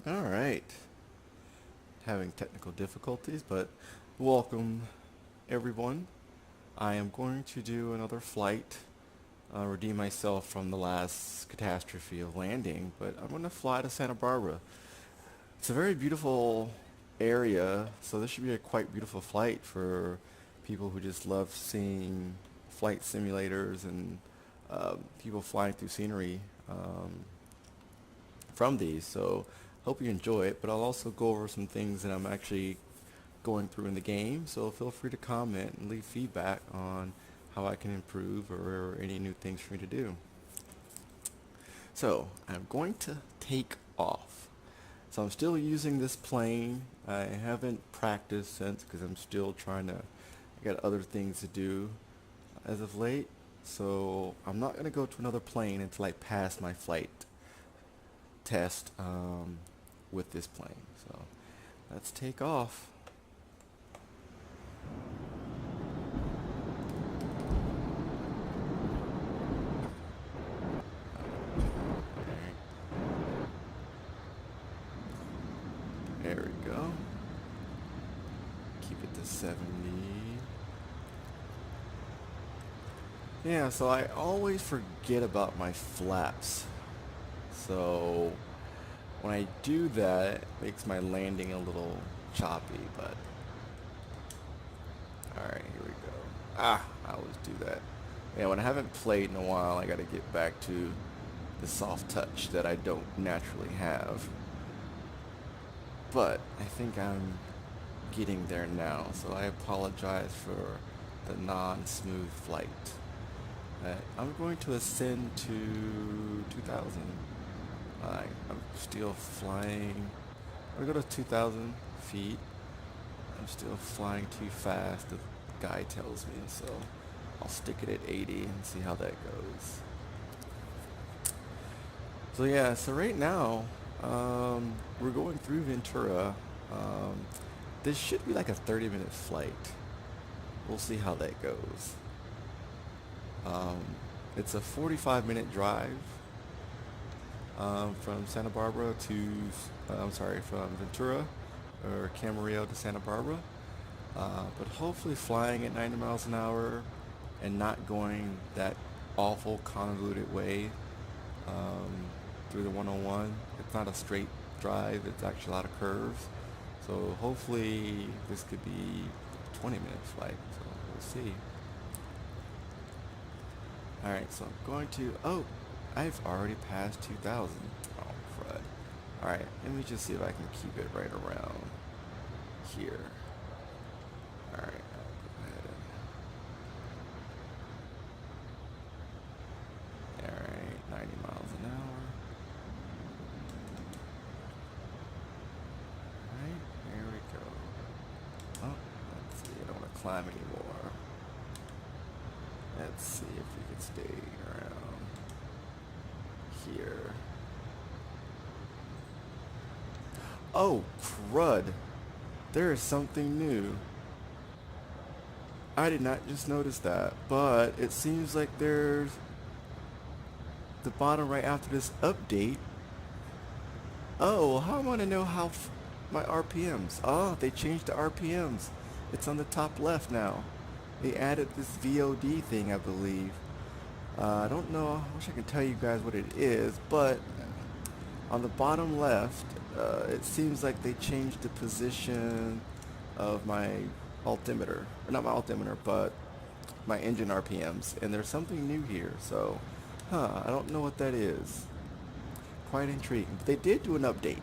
All right. Having technical difficulties, but welcome everyone. I am going to do another flight, redeem myself from the last catastrophe of landing, but I'm going to fly to Santa Barbara. It's a very beautiful area, so this should be a quite beautiful flight for people who just love seeing flight simulators and people flying through scenery. From these. So hope you enjoy it, but I'll also go over some things that I'm actually going through in the game. So feel free to comment and leave feedback on how I can improve or any new things for me to do. So I'm going to take off. So I'm still using this plane. I haven't practiced since because I'm still I got other things to do as of late. So I'm not going to go to another plane until I pass my flight test with this plane. So let's take off. Alright. There we go. Keep it to 70. Yeah, so I always forget about my flaps. So when I do that, it makes my landing a little choppy, but alright, here we go. I always do that. Yeah, when I haven't played in a while, I gotta get back to the soft touch that I don't naturally have. But I think I'm getting there now, so I apologize for the non-smooth flight. I'm going to ascend to 2000. I'm still flying. I'm gonna go to 2,000 feet. I'm still flying too fast, the guy tells me, so I'll stick it at 80 and see how that goes. So yeah, so right now, we're going through Ventura. This should be like a 30-minute flight. We'll see how that goes. Um, it's a 45-minute drive from Santa Barbara to, from Ventura or Camarillo to Santa Barbara. But hopefully flying at 90 miles an hour and not going that awful convoluted way through the 101. It's not a straight drive, it's actually a lot of curves. So hopefully this could be a 20-minute flight, so we'll see. Alright, so I'm going to, I've already passed 2,000. Oh, crud. Alright, let me just see if I can keep it right around here. Alright, I'll go ahead and... Alright, 90 miles an hour. Alright, here we go. Oh, let's see, I don't want to climb anymore. Let's see if we can stay around here. Oh, crud. There is something new. I did not just notice that, but it seems like there's the bottom right after this update. Oh, well, how am I going to know my RPMs? Oh, they changed the RPMs. It's on the top left now. They added this VOD thing, I believe. I don't know, I wish I could tell you guys what it is, but on the bottom left, it seems like they changed the position of my altimeter. Or not my altimeter, but my engine RPMs. And there's something new here, so, I don't know what that is. Quite intriguing. But they did do an update.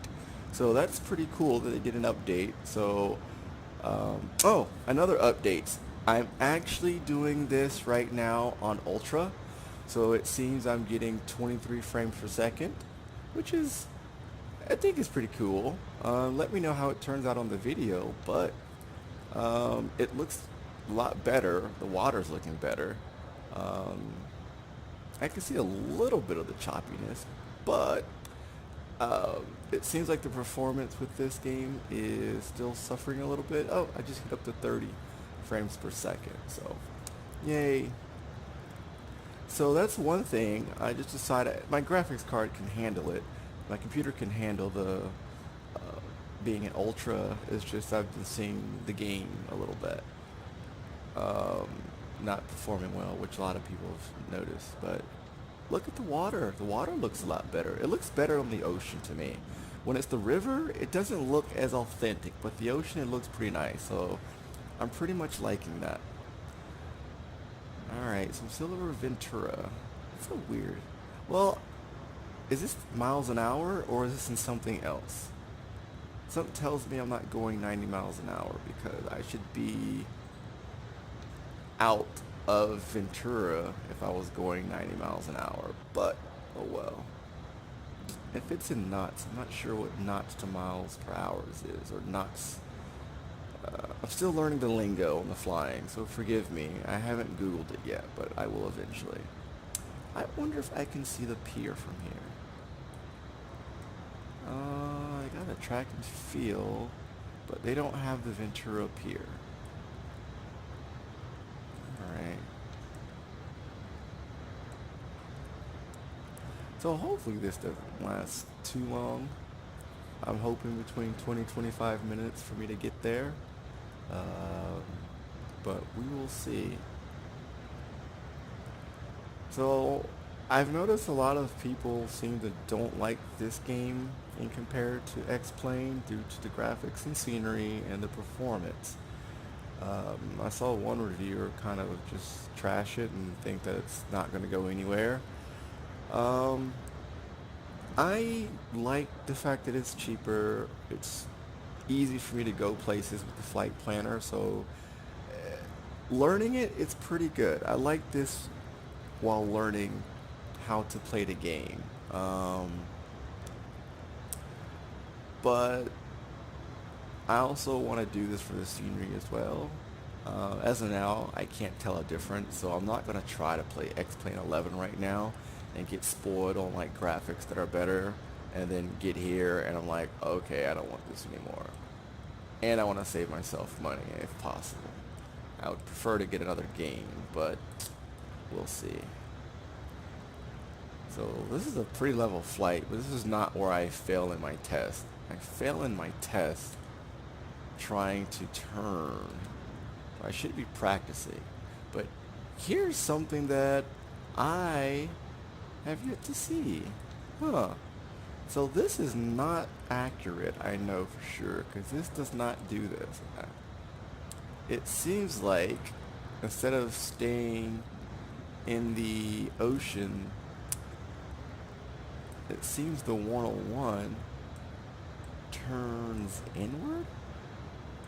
So that's pretty cool that they did an update. So, another update. I'm actually doing this right now on Ultra, so it seems I'm getting 23 frames per second, which is, I think is pretty cool. Let me know how it turns out on the video, but it looks a lot better. The water's looking better. I can see a little bit of the choppiness, but it seems like the performance with this game is still suffering a little bit. Oh, I just hit up to 30 frames per second, so yay. So that's one thing. I just decided my graphics card can handle it. My computer can handle the being an ultra. It's just I've been seeing the game a little bit um, not performing well, which a lot of people have noticed. But look at the water. The water looks a lot better. It looks better on the ocean to me. When it's the river, it doesn't look as authentic, but the ocean, it looks pretty nice. So I'm pretty much liking that. Alright, some Silver Ventura. That's so weird. Well, is this miles an hour or is this in something else? Something tells me I'm not going 90 miles an hour because I should be out of Ventura if I was going 90 miles an hour, but oh well. If it's in knots, I'm not sure what knots to miles per hour is, or knots. I'm still learning the lingo on the flying, so forgive me. I haven't Googled it yet, but I will eventually. I wonder if I can see the pier from here. I got a track and field, but they don't have the Ventura Pier. Alright. So hopefully this doesn't last too long. I'm hoping between 20-25 minutes for me to get there. But we will see. So I've noticed a lot of people seem to don't like this game in compared to X-Plane due to the graphics and scenery and the performance. I saw one reviewer kind of just trash it and think that it's not going to go anywhere. I like the fact that it's cheaper. It's easy for me to go places with the flight planner, so learning it, it's pretty good. I like this while learning how to play the game. But I also want to do this for the scenery as well. As of now, I can't tell a difference, so I'm not going to try to play X-Plane 11 right now and get spoiled on like graphics that are better, and then get here and I'm like, okay, I don't want this anymore. And I want to save myself money if possible. I would prefer to get another game, but we'll see. So this is a pretty level flight, but this is not where I fail in my test. I fail in my test trying to turn. I should be practicing. But here's something that I have yet to see. Huh. So this is not accurate, I know for sure, because this does not do this. It seems like instead of staying in the ocean, it seems the 101 turns inward?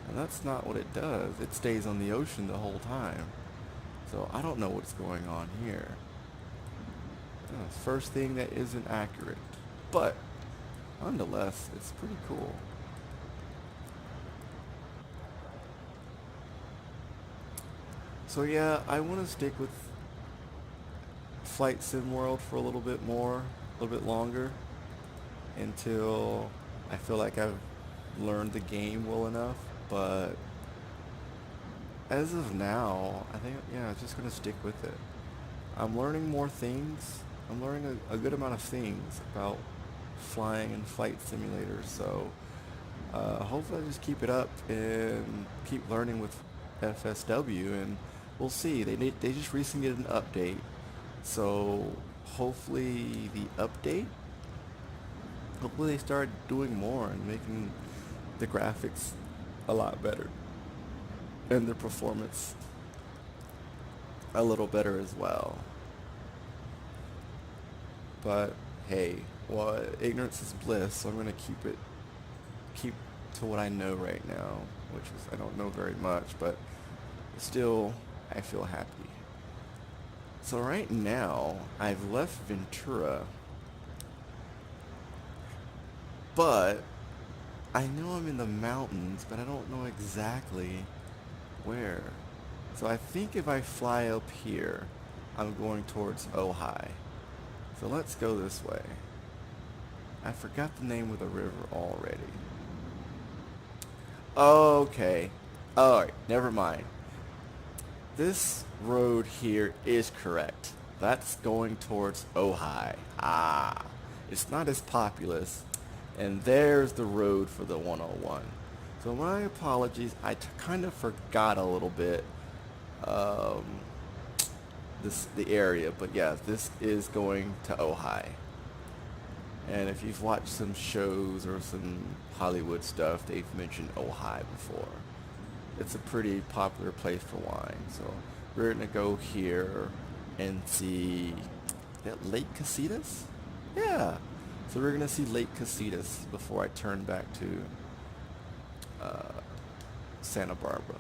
And that's not what it does. It stays on the ocean the whole time. So I don't know what's going on here. First thing that isn't accurate. But nonetheless, it's pretty cool. So yeah, I want to stick with Flight Sim World for a little bit more, a little bit longer, until I feel like I've learned the game well enough. But as of now, I think, yeah, I'm just going to stick with it. I'm learning more things. I'm learning a good amount of things about flying and flight simulators, so hopefully I just keep it up and keep learning with FSW, and we'll see. They just recently did an update, so hopefully they start doing more and making the graphics a lot better and the performance a little better as well. But hey, well, ignorance is bliss, so I'm going to keep to what I know right now, which is, I don't know very much, but still, I feel happy. So right now, I've left Ventura, but I know I'm in the mountains, but I don't know exactly where. So I think if I fly up here, I'm going towards Ojai. So let's go this way. I forgot the name of the river already. Okay. Alright, never mind. This road here is correct. That's going towards Ojai. Ah. It's not as populous And there's the road for the 101. So my apologies, I kind of forgot a little bit um, the area, but yeah, this is going to Ojai. And if you've watched some shows or some Hollywood stuff, they've mentioned Ojai before. It's a pretty popular place for wine. So we're gonna go here and see that Lake Casitas? Yeah. So we're gonna see Lake Casitas before I turn back to Santa Barbara.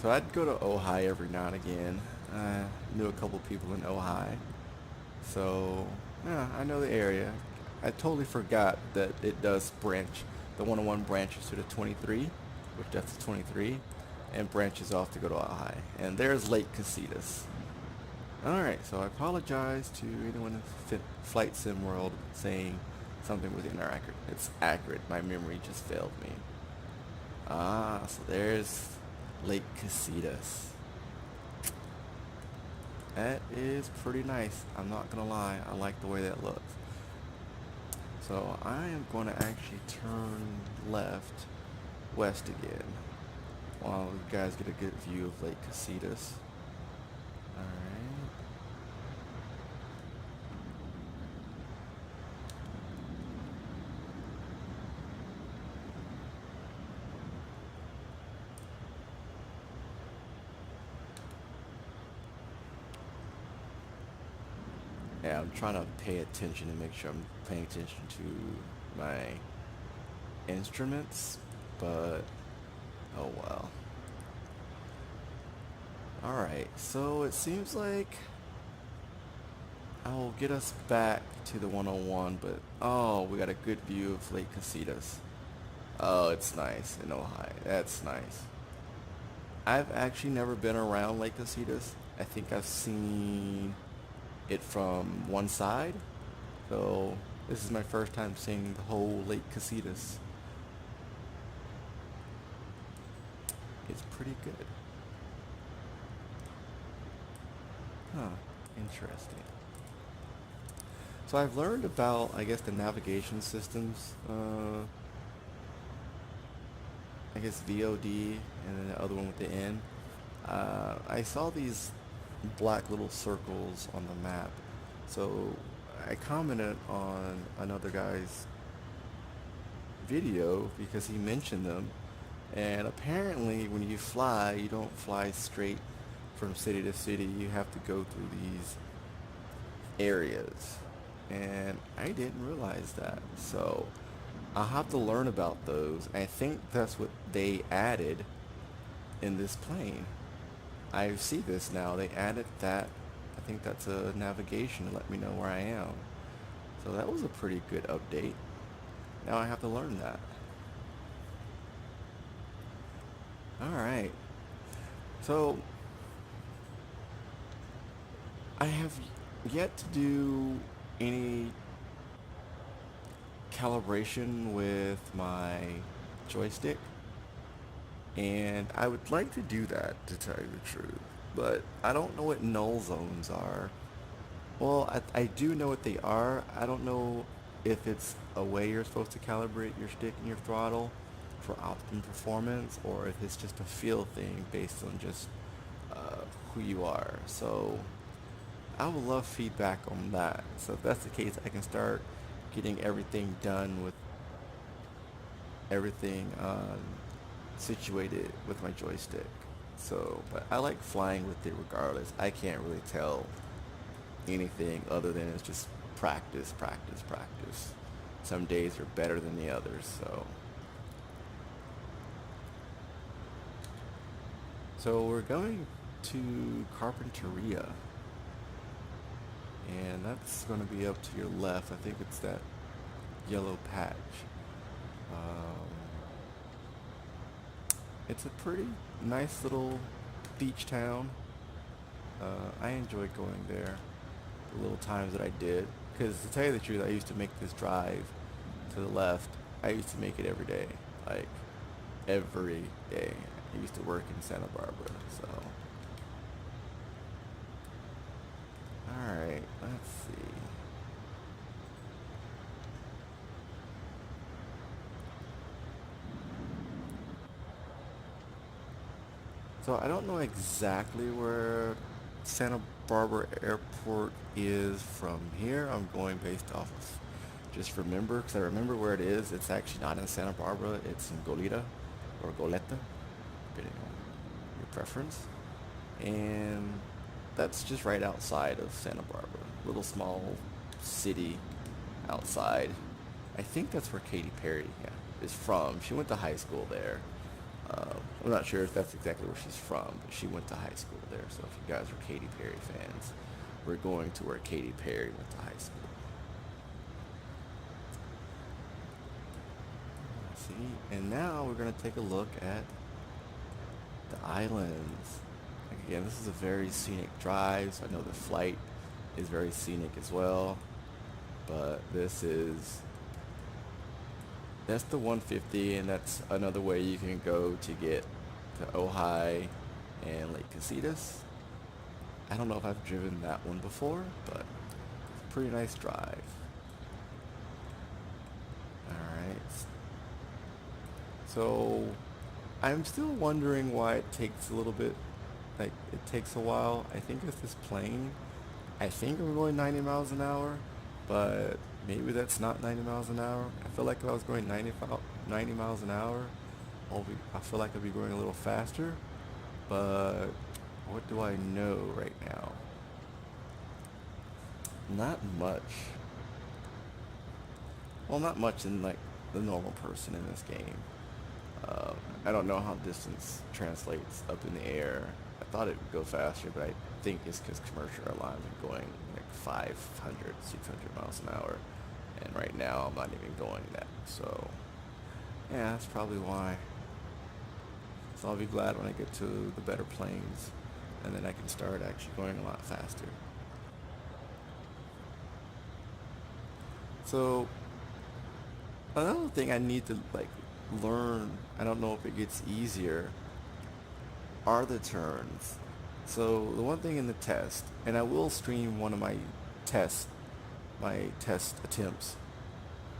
So I'd go to Ojai every now and again. I knew a couple people in Ojai. So, yeah, I know the area. I totally forgot that it does branch. The 101 branches to the 23, which that's the 23, and branches off to go to Ojai. And there's Lake Casitas. Alright, so I apologize to anyone in Flight Sim World saying something was inaccurate. It's accurate. My memory just failed me. Ah, so there's Lake Casitas. That is pretty nice. I'm not gonna lie. I like the way that looks. So I am going to actually turn west again, while you guys get a good view of Lake Casitas. Alright. Yeah, I'm trying to pay attention and make sure I'm paying attention to my instruments, but oh well. Alright, so it seems like I will get us back to the 101, but oh, we got a good view of Lake Casitas. Oh, it's nice in Ojai. That's nice. I've actually never been around Lake Casitas. I think I've seen it from one side, so this is my first time seeing the whole Lake Casitas. It's pretty good. Huh, interesting. So I've learned about, I guess, the navigation systems, I guess VOD, and then the other one with the N. I saw these black little circles on the map, so I commented on another guy's video because he mentioned them, and apparently when you fly, you don't fly straight from city to city. You have to go through these areas, and I didn't realize that, so I'll have to learn about those. I think that's what they added in this plane. I see this now. They added that. I think that's a navigation to let me know where I am. So that was a pretty good update. Now I have to learn that. Alright. So I have yet to do any calibration with my joystick, and I would like to do that, to tell you the truth, but I don't know what null zones are. Well, I do know what they are. I don't know if it's a way you're supposed to calibrate your stick and your throttle for optimum performance, or if it's just a feel thing based on just who you are. So I would love feedback on that. So if that's the case, I can start getting everything done with everything situated with my joystick. So, but I like flying with it regardless. I can't really tell anything other than it's just practice, practice, practice. Some days are better than the others, so we're going to Carpinteria, and that's going to be up to your left. I think it's that yellow patch. It's a pretty nice little beach town. I enjoyed going there the little times that I did, because to tell you the truth, I used to make this drive to the left. I used to make it every day, like every day. I used to work in Santa Barbara, so So I don't know exactly where Santa Barbara Airport is from here. I'm going based off of just remember, because I remember where it is. It's actually not in Santa Barbara. It's in Goleta or Goleta, depending on your preference. And that's just right outside of Santa Barbara. Little small city outside. I think that's where Katy Perry, yeah, is from. She went to high school there. I'm not sure if that's exactly where she's from, but she went to high school there. So if you guys are Katy Perry fans, we're going to where Katy Perry went to high school. See, and now we're going to take a look at the islands. Again, this is a very scenic drive, so I know the flight is very scenic as well. But that's the 150, and that's another way you can go to get to Ojai and Lake Casitas. I don't know if I've driven that one before, but it's a pretty nice drive. Alright. So, I'm still wondering why it takes a little bit, like, it takes a while. I think it's this plane. I think I'm going 90 miles an hour, but maybe that's not 90 miles an hour. I feel like if I was going 90 miles an hour, I feel like I'd be going a little faster, but what do I know right now? Not much. Well, not much in like the normal person in this game. I don't know how distance translates up in the air. I thought it would go faster, but I think it's because commercial airlines are going like 500, 600 miles an hour. And right now I'm not even going that. So, yeah, that's probably why. So I'll be glad when I get to the better planes. And then I can start actually going a lot faster. So, another thing I need to like learn, I don't know if it gets easier, are the turns. So the one thing in the test, and I will stream one of my test attempts,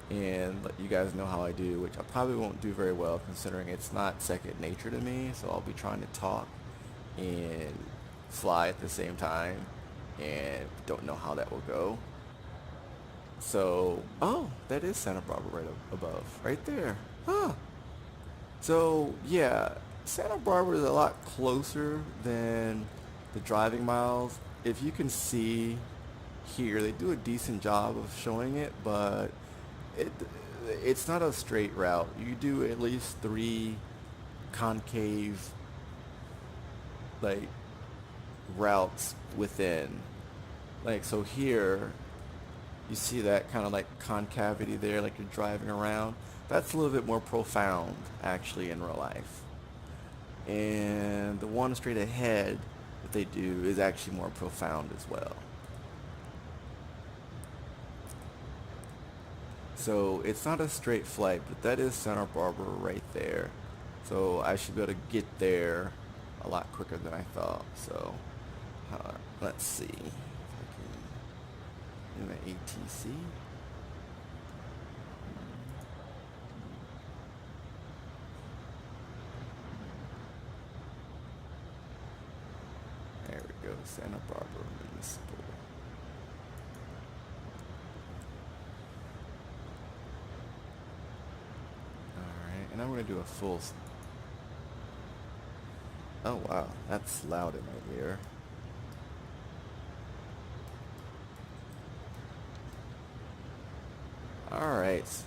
and let you guys know how I do, which I probably won't do very well considering it's not second nature to me. So I'll be trying to talk and fly at the same time, and don't know how that will go. So, oh, that is Santa Barbara right above, right there. Huh. So, yeah, Santa Barbara is a lot closer than the driving miles. If you can see here, they do a decent job of showing it, but it it's not a straight route. You do at least 3 concave like routes within. Like so here, you see that kind of like concavity there, like you're driving around. That's a little bit more profound actually in real life. And the one straight ahead that they do is actually more profound as well. So it's not a straight flight, but that is Santa Barbara right there. So I should be able to get there a lot quicker than I thought. So let's see if I can do my ATC. There we go, Santa Barbara Municipal. Alright, and I'm going to do a full... Oh wow, that's loud in my ear. Alright.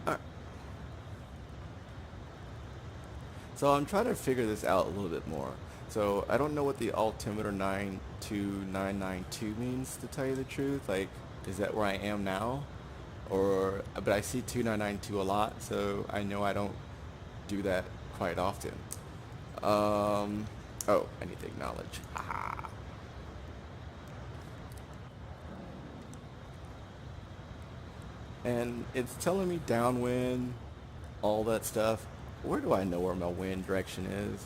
Alright. So I'm trying to figure this out a little bit more. So I don't know what the altimeter 92992 means, to tell you the truth. Like, is that where I am now? Or, but I see 2992 a lot, so I know I don't do that quite often. Oh, I need to acknowledge. Haha. And it's telling me downwind, all that stuff. Where do I know where my wind direction is?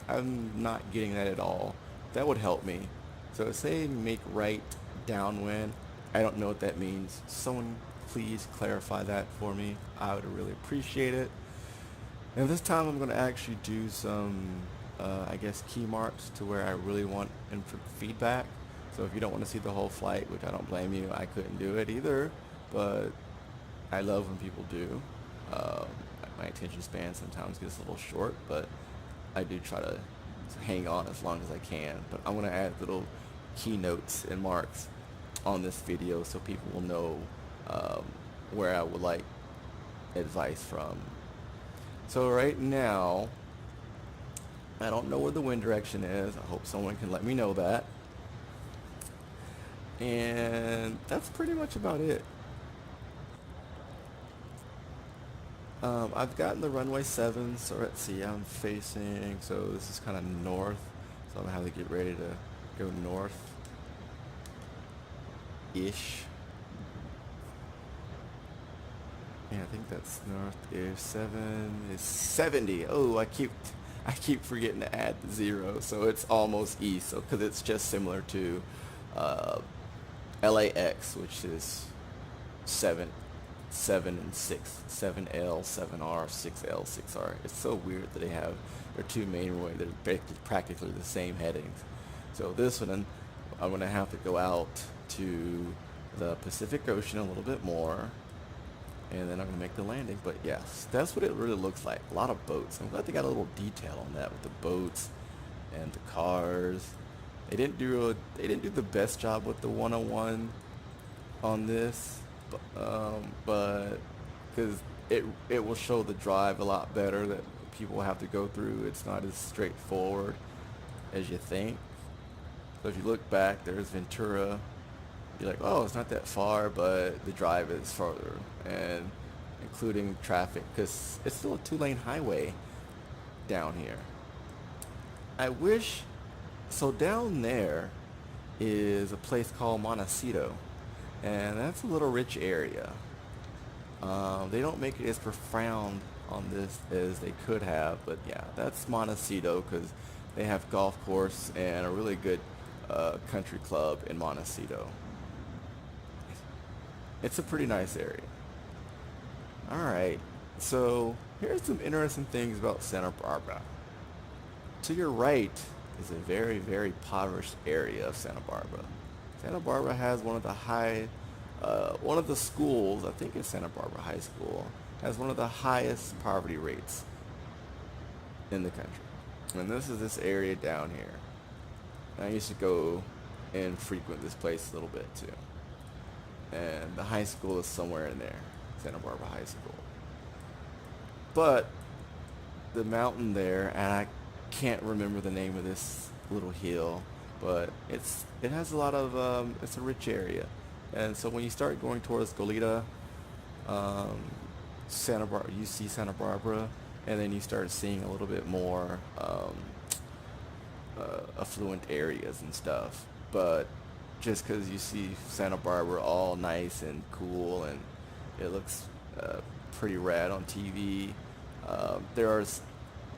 I'm not getting that at all. That would help me. So say make right downwind. I don't know what that means. Someone please clarify that for me. I would really appreciate it. And this time I'm going to actually do some, I guess, key marks to where I really want feedback. So if you don't want to see the whole flight, which I don't blame you, I couldn't do it either. But I love when people do. Um, my attention span sometimes gets a little short, but I do try to hang on as long as I can. But I'm going to add little keynotes and marks on this video so people will know um, where I would like advice from. So right now, I don't know where the wind direction is. I hope someone can let me know that. And that's pretty much about it. I've gotten the runway 7, so let's see, I'm facing, so this is kind of north, so I'm gonna have to get ready to go north-ish. Yeah, I think that's north-ish. 7 is 70. Oh, I keep forgetting to add the 0, so it's almost east, so because it's just similar to uh, LAX, which is 7 and 6, 7L, 7R, 6L, 6R. It's so weird that they have their two main runways. They're practically the same headings. So this one, I'm gonna have to go out to the Pacific Ocean a little bit more, and then I'm gonna make the landing. But yes, that's what it really looks like. A lot of boats. I'm glad they got a little detail on that with the boats and the cars. They didn't do the best job with the 101 on this, but because it will show the drive a lot better that people have to go through. It's not as straightforward as you think. So if you look back, there's Ventura. You're like, oh, it's not that far, but the drive is farther, and including traffic, because it's still a 2-lane highway down here. I wish, so down there is a place called Montecito, and that's a little rich area. They don't make it as profound on this as they could have, but yeah, that's Montecito because they have golf course and a really good country club in Montecito. It's a pretty nice area. Alright, so here's some interesting things about Santa Barbara. To your right is a very, very impoverished area of Santa Barbara. Santa Barbara has one of the schools, I think it's Santa Barbara High School, has one of the highest poverty rates in the country. And this is this area down here. And I used to go and frequent this place a little bit too. And the high school is somewhere in there, Santa Barbara High School. But the mountain there, and I can't remember the name of this little hill, but it has a lot of it's a rich area. And so when you start going towards Goleta, Santa Barbara, you see Santa Barbara, and then you start seeing a little bit more affluent areas and stuff. But just because you see Santa Barbara all nice and cool and it looks pretty rad on TV, there are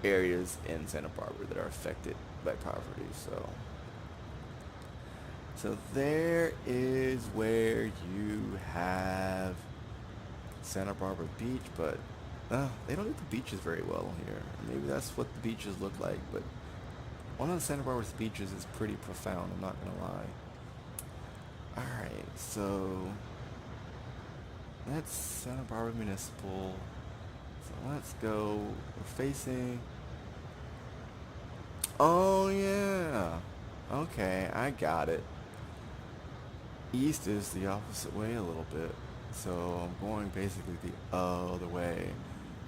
areas in Santa Barbara that are affected by poverty. So there is where you have Santa Barbara Beach, but they don't do the beaches very well here. Maybe that's what the beaches look like, but one of the Santa Barbara's beaches is pretty profound, I'm not gonna lie. Alright, so that's Santa Barbara Municipal. So let's go, we're facing, oh yeah, okay, I got it. East is the opposite way a little bit, so I'm going basically the other way.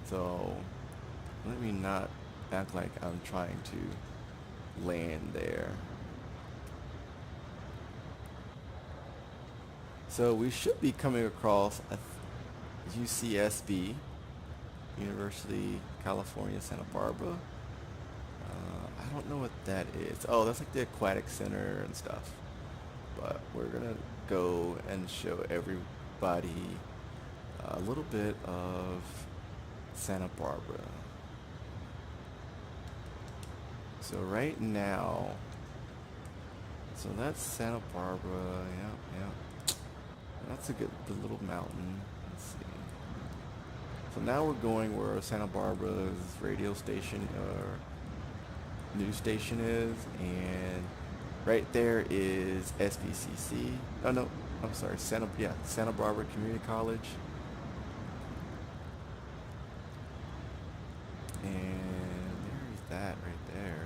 So let me not act like I'm trying to land there. So we should be coming across UCSB, University California Santa Barbara. I don't know what that is. Oh, that's like the aquatic center and stuff. But we're gonna go and show everybody a little bit of Santa Barbara. So right now, that's Santa Barbara. Yep. That's a good little mountain. let's see. So now we're going where Santa Barbara's radio station or news station is, and right there is SBCC. Oh no, I'm sorry, Santa Barbara Community College. And there's that right there.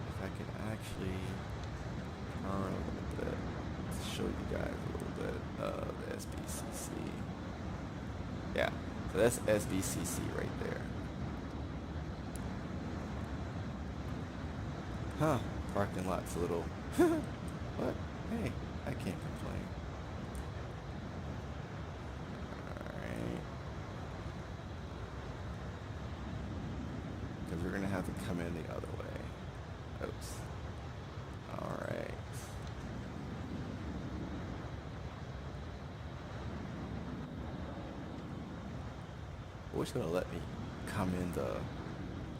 If I can actually turn around a little bit to show you guys a little bit of SBCC. Yeah, so that's SBCC right there. Huh, parking lot's a little... What? Hey, I can't complain. Alright. Because we're going to have to come in the other way. Oops. Alright. I wish they would let me come in the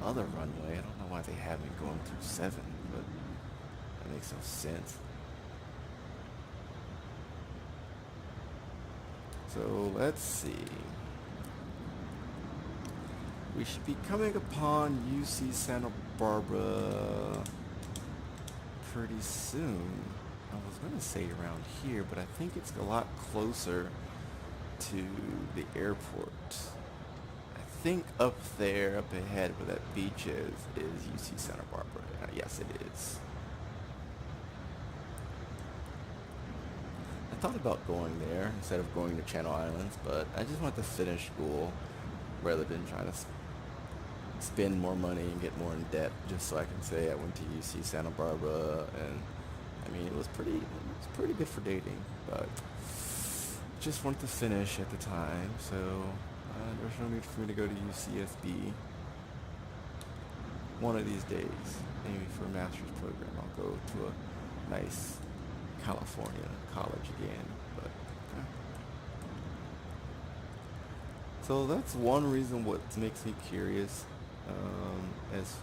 other runway. I don't know why they have me going through 7, but that makes no sense. So let's see. We should be coming upon UC Santa Barbara pretty soon. I was going to say around here, but I think it's a lot closer to the airport. I think up there, up ahead where that beach is UC Santa Barbara. Yes, it is. I thought about going there instead of going to Channel Islands, but I just want to finish school rather than trying to spend more money and get more in debt just so I can say I went to UC Santa Barbara. And I mean, it was pretty good for dating, but just wanted to finish at the time, so there's no need for me to go to UCSB. One of these days, maybe for a master's program, I'll go to a nice California college again. But so that's one reason what makes me curious, as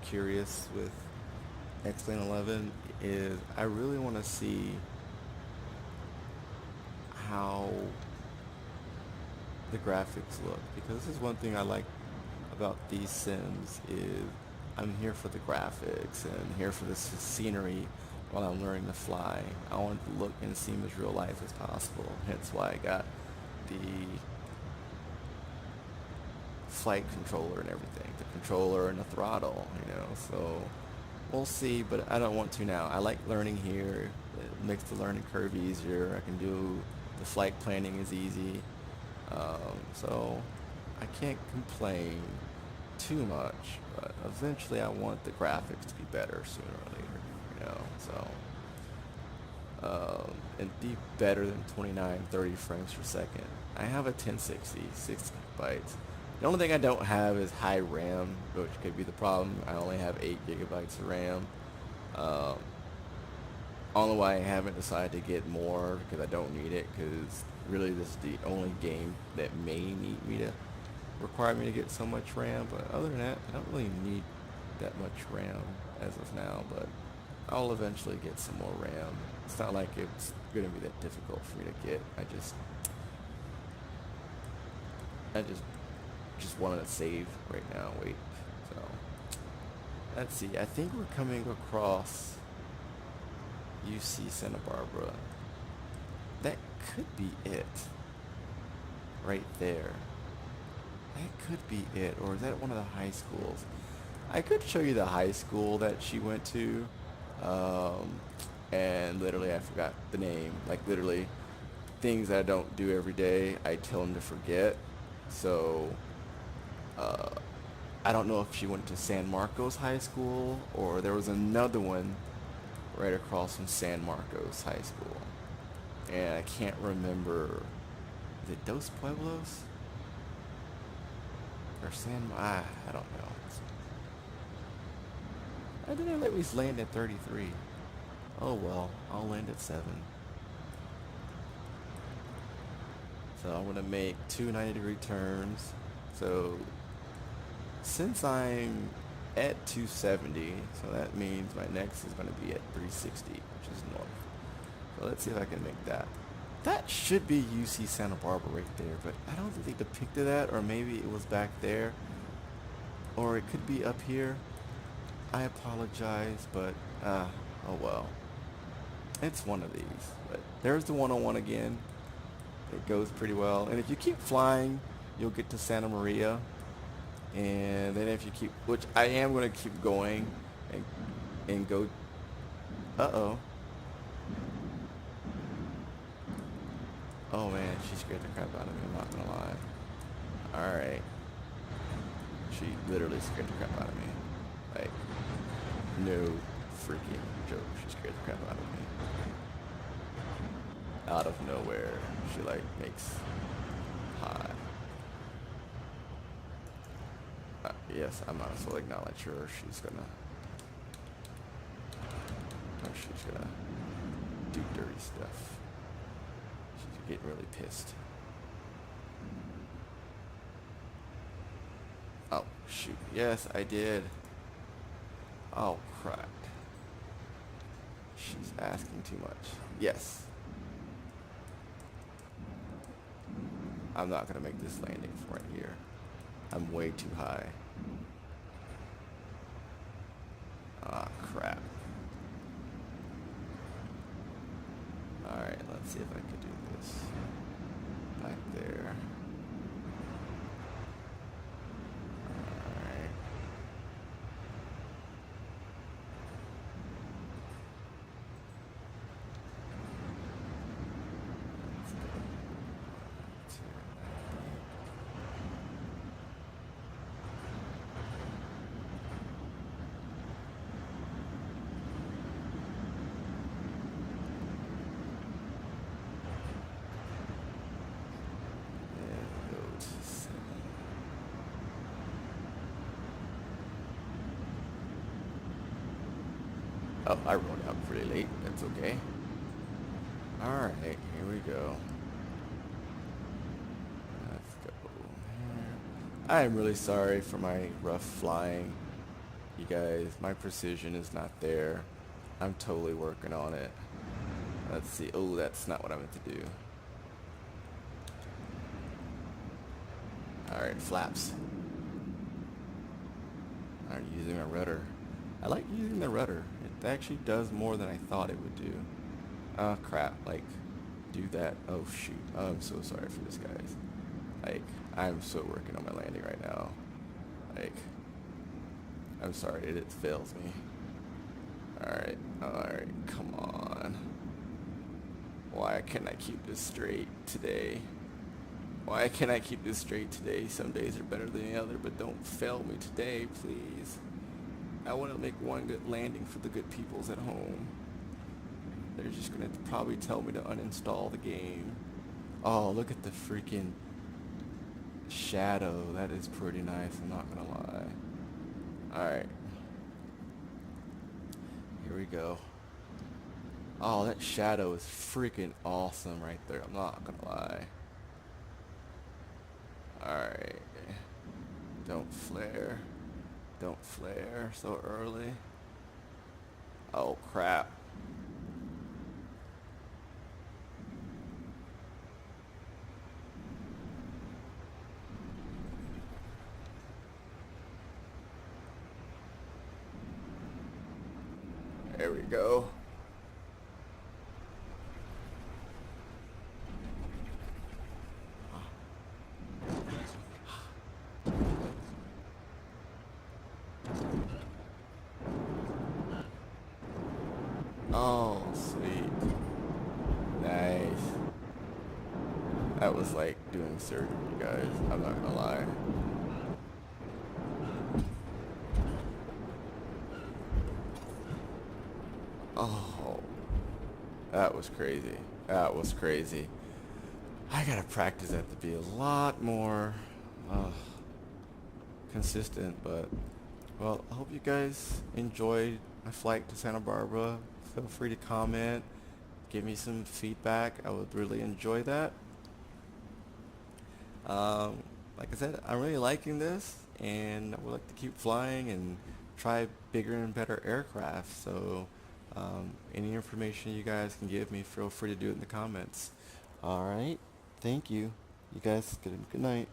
curious with X-Lane 11 is I really want to see how the graphics look, because this is one thing I like about these sims is I'm here for the graphics and here for the scenery while I'm learning to fly. I want it to look and seem as real life as possible, hence why I got the flight controller and everything, the controller and the throttle, so we'll see, but I don't want to now. I like learning here. It makes the learning curve easier. I can do the flight planning is easy. So I can't complain too much, but eventually I want the graphics to be better sooner or later, and be better than 29, 30 frames per second. I have a 1060, 6 gigabytes. The only thing I don't have is high RAM, which could be the problem. I only have 8 gigabytes of RAM. Only why I haven't decided to get more, because I don't need it, because really this is the only game that may need me to require me to get so much RAM. But other than that, I don't really need that much RAM as of now, but I'll eventually get some more RAM. It's not like it's going to be that difficult for me to get. I just wanted to save right now. Wait, so let's see. I think we're coming across UC Santa Barbara. That could be it right there. That could be it. Or is that one of the high schools? I could show you the high school that she went to, and literally I forgot the name. Like literally things that I don't do every day I tell them to forget. So I don't know if she went to San Marcos High School or there was another one right across from San Marcos High School, and I can't remember. Is it Dos Pueblos or I don't know. I didn't let me land at 33. Oh well, I'll land at 7. So I'm gonna make 2 90-degree turns. So since I'm at 270, so that means my next is going to be at 360, which is north. So let's see if I can make that. That should be UC Santa Barbara right there, but I don't think they depicted that, or maybe it was back there, or it could be up here. I apologize, but oh well. It's one of these. But there's the 101 again. It goes pretty well, and if you keep flying, you'll get to Santa Maria. And then if you keep, which I am going to keep going, and go. Uh-oh. Oh man, she scared the crap out of me, I'm not gonna lie. Alright. She literally scared the crap out of me. Like, no freaking joke. She scared the crap out of me. Out of nowhere, she like makes high. Yes, I might as well acknowledge her. She's gonna do dirty stuff. She's getting really pissed. Oh, shoot. Yes, I did. Oh, crap. She's asking too much. Yes. I'm not going to make this landing from right here. I'm way too high. Ah, crap. Alright, let's see if I can do this. Back there. Alright. Let's go. Oh, I wrote out pretty late. That's okay. Alright, here we go. Let's go here. I am really sorry for my rough flying. You guys, my precision is not there. I'm totally working on it. Let's see. Oh, that's not what I meant to do. Alright, flaps. Alright, using my rudder. I like using the rudder. It actually does more than I thought it would do. Oh crap, like, do that. Oh shoot, I'm so sorry for this, guys. Like, I'm so working on my landing right now. Like, I'm sorry, it fails me. Alright, come on. Why can't I keep this straight today? Why can't I keep this straight today? Some days are better than the other, but don't fail me today, please. I want to make one good landing for the good peoples at home. They're just going to probably tell me to uninstall the game. Oh, look at the freaking shadow. That is pretty nice, I'm not going to lie. Alright. Here we go. Oh, that shadow is freaking awesome right there. I'm not going to lie. Alright. Don't flare. Don't flare so early. Oh, crap. There we go. Oh, sweet. Nice. That was like doing surgery, you guys. I'm not gonna lie. Oh, that was crazy. That was crazy. I gotta practice that to be a lot more consistent, but well, I hope you guys enjoyed my flight to Santa Barbara. Feel free to comment, give me some feedback. I would really enjoy that. Like I said, I'm really liking this, and I would like to keep flying and try bigger and better aircraft. So any information you guys can give me, feel free to do it in the comments. All right. Thank you. You guys, good night.